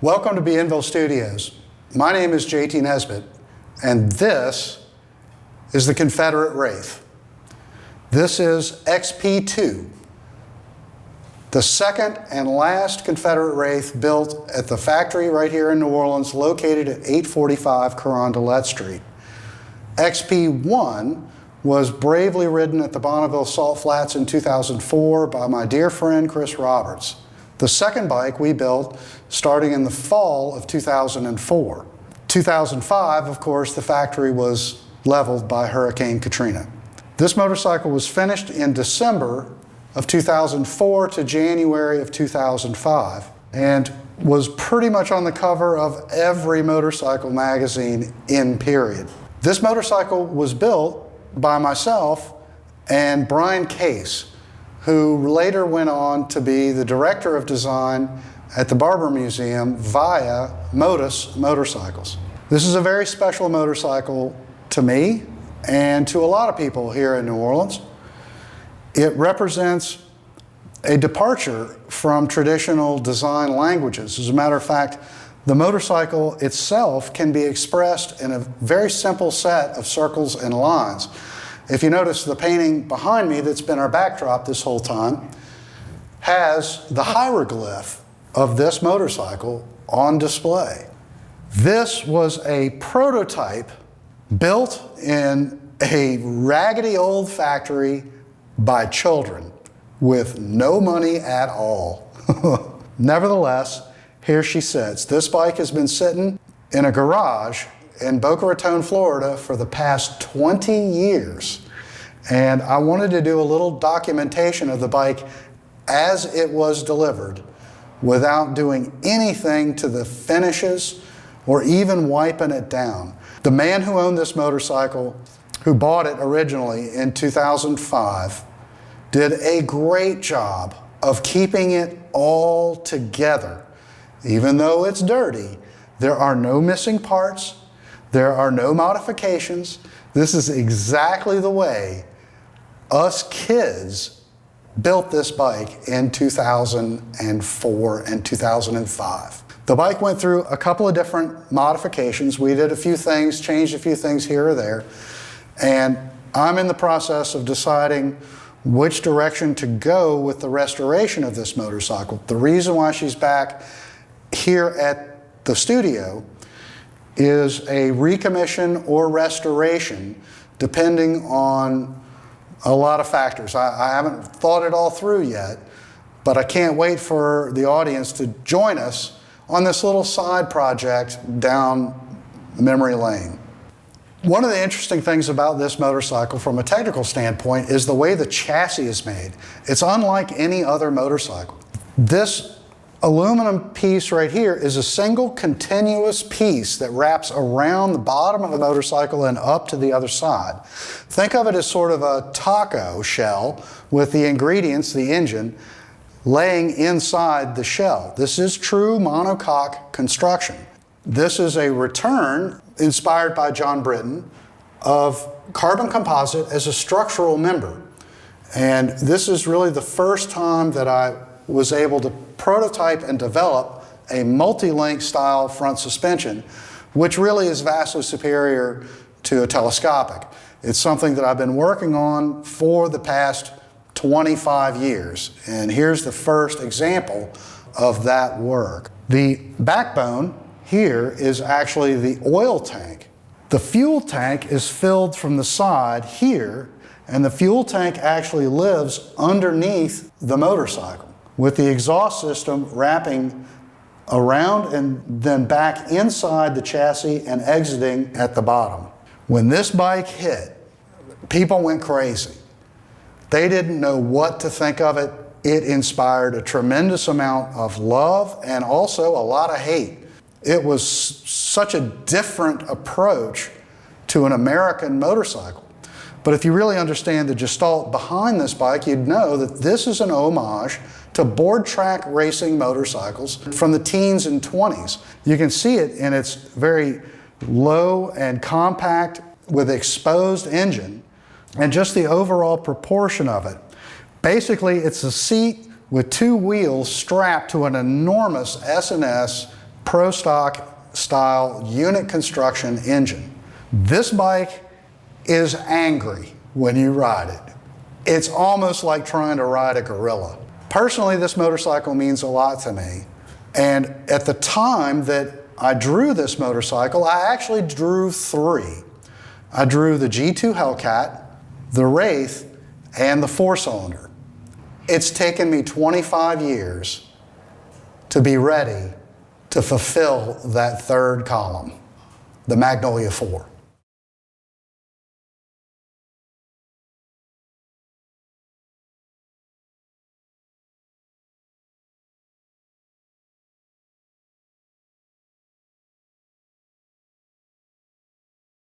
Welcome to Bienville Studios. My name is JT Nesbitt, and this is the Confederate Wraith. This is XP2, the second and last Confederate Wraith built at the factory right here in New Orleans, located at 845 Carondelet Street. XP1 was bravely ridden at the Bonneville Salt Flats in 2004 by my dear friend Chris Roberts. The second bike we built starting in the fall of 2004. 2005, of course, the factory was leveled by Hurricane Katrina. This motorcycle was finished in December of 2004 to January of 2005 and was pretty much on the cover of every motorcycle magazine in period. This motorcycle was built by myself and Brian Case, who later went on to be the director of design at the Barber Museum via Modus Motorcycles. This is a very special motorcycle to me and to a lot of people here in New Orleans. It represents a departure from traditional design languages. As a matter of fact, the motorcycle itself can be expressed in a very simple set of circles and lines. If you notice, the painting behind me that's been our backdrop this whole time has the hieroglyph of this motorcycle on display. This was a prototype built in a raggedy old factory by children with no money at all. Nevertheless, here she sits. This bike has been sitting in a garage in Boca Raton, Florida for the past 20 years. And I wanted to do a little documentation of the bike as it was delivered without doing anything to the finishes or even wiping it down. The man who owned this motorcycle, who bought it originally in 2005, did a great job of keeping it all together. Even though it's dirty, there are no missing parts. There are no modifications. This is exactly the way us kids built this bike in 2004 and 2005. The bike went through a couple of different modifications. We did a few things, changed a few things here or there, and I'm in the process of deciding which direction to go with the restoration of this motorcycle. The reason why she's back here at the studio is a recommission or restoration, depending on a lot of factors. I haven't thought it all through yet, but I can't wait for the audience to join us on this little side project down memory lane. One of the interesting things about this motorcycle from a technical standpoint is the way the chassis is made. It's unlike any other motorcycle. This aluminum piece right here is a single continuous piece that wraps around the bottom of the motorcycle and up to the other side. Think of it as sort of a taco shell with the ingredients, the engine, laying inside the shell. This is true monocoque construction. This is a return inspired by John Britton of carbon composite as a structural member. And this is really the first time that I was able to prototype and develop a multi-link style front suspension, which really is vastly superior to a telescopic. It's something that I've been working on for the past 25 years, and here's the first example of that work. The backbone here is actually the oil tank. The fuel tank is filled from the side here, and the fuel tank actually lives underneath the motorcycle, with the exhaust system wrapping around and then back inside the chassis and exiting at the bottom. When this bike hit, people went crazy. They didn't know what to think of it. It inspired a tremendous amount of love and also a lot of hate. It was such a different approach to an American motorcycle. But if you really understand the gestalt behind this bike, you'd know that this is an homage to board track racing motorcycles from the teens and 20s. You can see it in its very low and compact with exposed engine and just the overall proportion of it. Basically, it's a seat with two wheels strapped to an enormous S&S Pro Stock style unit construction engine. This bike is angry when you ride it. It's almost like trying to ride a gorilla. Personally, this motorcycle means a lot to me. And at the time that I drew this motorcycle, I actually drew 3. I drew the G2 Hellcat, the Wraith, and the 4-cylinder. It's taken me 25 years to be ready to fulfill that 3rd column, the Magnolia 4.